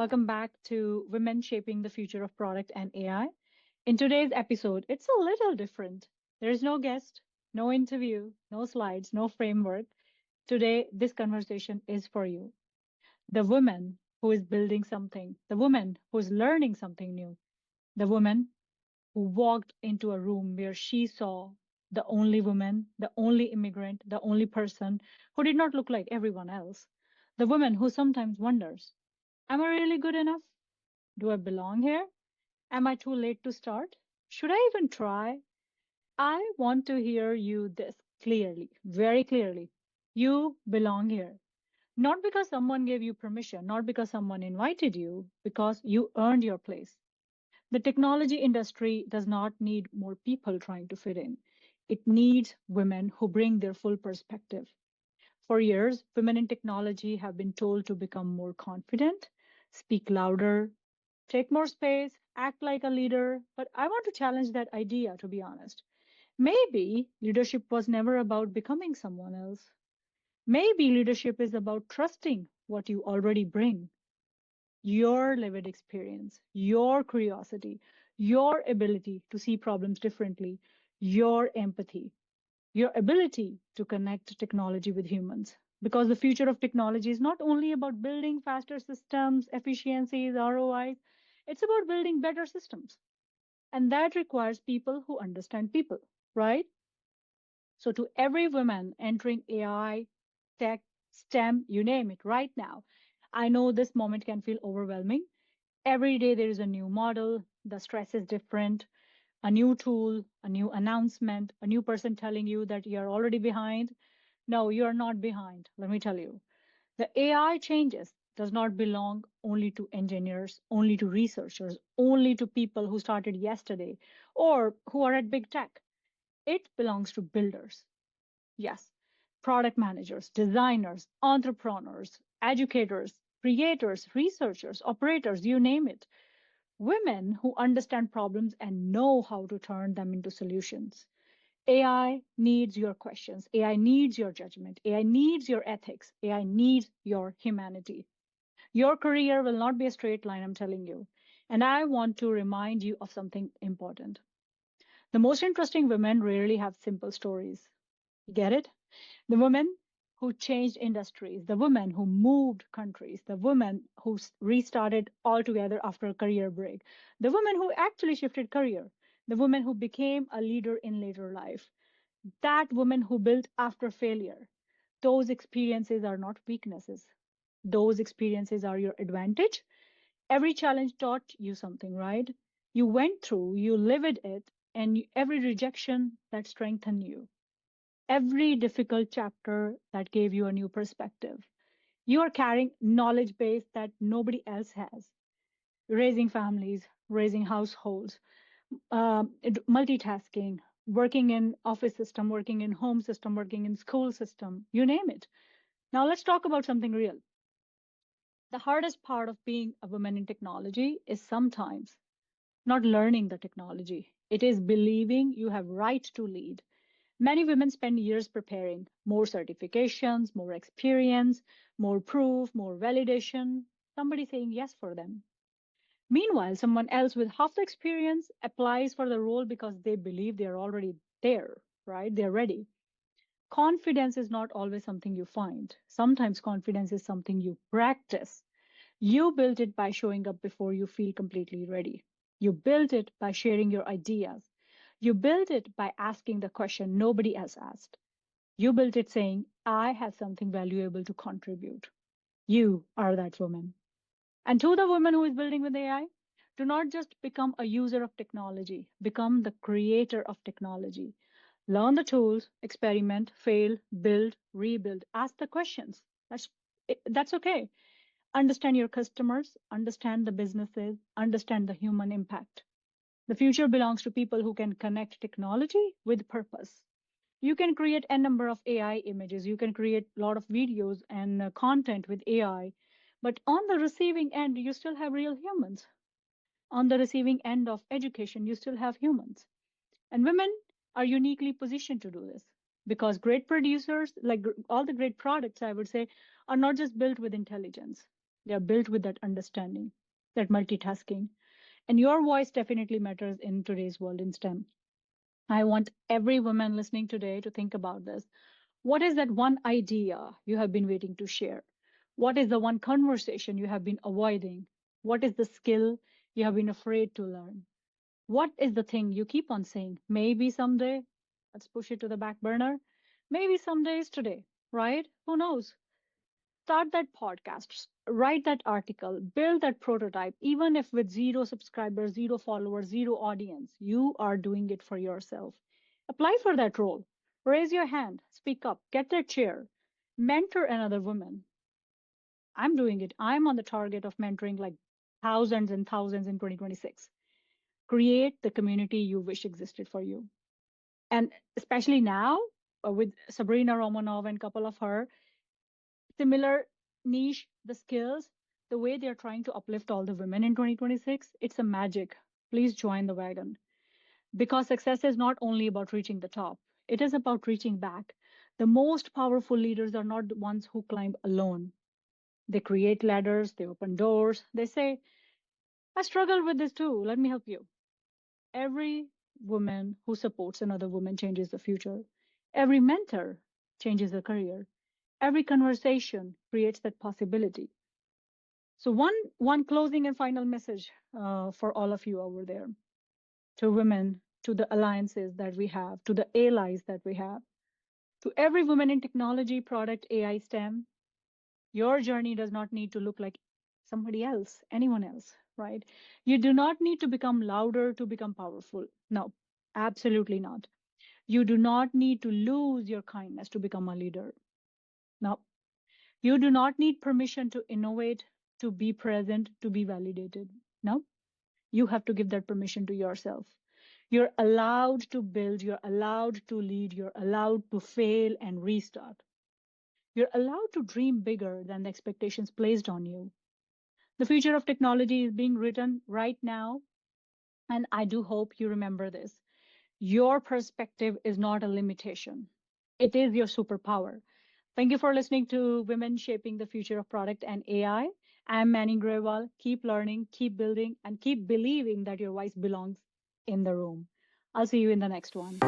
welcome back to Women Shaping the Future of Product and AI. In today's episode, it's a little different. There is no guest, no interview, no slides, no framework. Today, this conversation is for you. The woman who is building something, the woman who is learning something new, the woman who walked into a room where she saw the only woman, the only immigrant, the only person who did not look like everyone else, the woman who sometimes wonders, am I really good enough? Do I belong here? Am I too late to start? Should I even try? I want to hear you this clearly, very clearly. You belong here. Not because someone gave you permission, not because someone invited you, because you earned your place. The technology industry does not need more people trying to fit in. It needs women who bring their full perspective. For years, women in technology have been told to become more confident, speak louder, take more space, act like a leader. But I want to challenge that idea, to be honest. Maybe leadership was never about becoming someone else. Maybe leadership is about trusting what you already bring, your lived experience, your curiosity, your ability to see problems differently, your empathy, your ability to connect technology with humans. Because the future of technology is not only about building faster systems, efficiencies, ROIs, it's about building better systems. And that requires people who understand people, right? So, to every woman entering AI, tech, STEM, you name it, right now, I know this moment can feel overwhelming. Every day there is a new model, the stress is different, a new tool, a new announcement, a new person telling you that you're already behind. No, you're not behind. Let me tell you. The AI changes does not belong only to engineers, only to researchers, only to people who started yesterday or who are at big tech. It belongs to builders. Yes, product managers, designers, entrepreneurs, educators, creators, researchers, operators, you name it. Women who understand problems and know how to turn them into solutions. AI needs your questions. AI needs your judgment. AI needs your ethics. AI needs your humanity. Your career will not be a straight line, I'm telling you. And I want to remind you of something important. The most interesting women rarely have simple stories. You get it? The women who changed industries, the women who moved countries, the women who restarted altogether after a career break, the women who actually shifted career, the women who became a leader in later life, that woman who built after failure. Those experiences are not weaknesses. Those experiences are your advantage. Every challenge taught you something, right? You went through, you lived it, and every rejection that strengthened you. Every difficult chapter that gave you a new perspective. You are carrying knowledge base that nobody else has. Raising families, raising households, multitasking, working in office system, working in home system, working in school system, you name it. Now let's talk about something real. The hardest part of being a woman in technology is sometimes not learning the technology. It is believing you have right to lead. Many women spend years preparing, more certifications, more experience, more proof, more validation, somebody saying yes for them. Meanwhile, someone else with half the experience applies for the role because they believe they're already there, right? They're ready. Confidence is not always something you find. Sometimes confidence is something you practice. You build it by showing up before you feel completely ready. You build it by sharing your ideas. You build it by asking the question nobody else asked. You built it saying, I have something valuable to contribute. You are that woman. And to the woman who is building with AI, do not just become a user of technology, become the creator of technology. Learn the tools, experiment, fail, build, rebuild, ask the questions. That's okay. Understand your customers, understand the businesses, understand the human impact. The future belongs to people who can connect technology with purpose. You can create a number of AI images, you can create a lot of videos and content with AI, but on the receiving end, you still have real humans. On the receiving end of education, you still have humans. And women are uniquely positioned to do this because great producers, like all the great products, I would say, are not just built with intelligence. They are built with that understanding, that multitasking. And your voice definitely matters in today's world in STEM. I want every woman listening today to think about this. What is that one idea you have been waiting to share? What is the one conversation you have been avoiding? What is the skill you have been afraid to learn? What is the thing you keep on saying? Maybe someday, let's push it to the back burner. Maybe someday is today, right? Who knows? Start that podcast, write that article, build that prototype, even if with zero subscribers, zero followers, zero audience, you are doing it for yourself. Apply for that role. Raise your hand, speak up, get that chair, mentor another woman. I'm doing it. I'm on the target of mentoring like thousands and thousands in 2026. Create the community you wish existed for you. And especially now with Sabrina Romanov and couple of her similar niche, the skills, the way they're trying to uplift all the women in 2026, it's a magic. Please join the wagon because success is not only about reaching the top, it is about reaching back. The most powerful leaders are not the ones who climb alone. They create ladders, they open doors, they say, I struggle with this too, let me help you. Every woman who supports another woman changes the future. Every mentor changes a career. Every conversation creates that possibility. So one closing and final message for all of you over there, to women, to the alliances that we have, to the allies that we have, to every woman in technology, product, AI, STEM. Your journey does not need to look like somebody else, anyone else, right? You do not need to become louder to become powerful. No, absolutely not. You do not need to lose your kindness to become a leader. No, you do not need permission to innovate, to be present, to be validated. No, you have to give that permission to yourself. You're allowed to build, you're allowed to lead, you're allowed to fail and restart. You're allowed to dream bigger than the expectations placed on you. The future of technology is being written right now, and I do hope you remember this. Your perspective is not a limitation, it is your superpower. Thank you for listening to Women Shaping the Future of Product and AI. I'm Manning Grewal. Keep learning, keep building, and keep believing that your voice belongs in the room. I'll see you in the next one.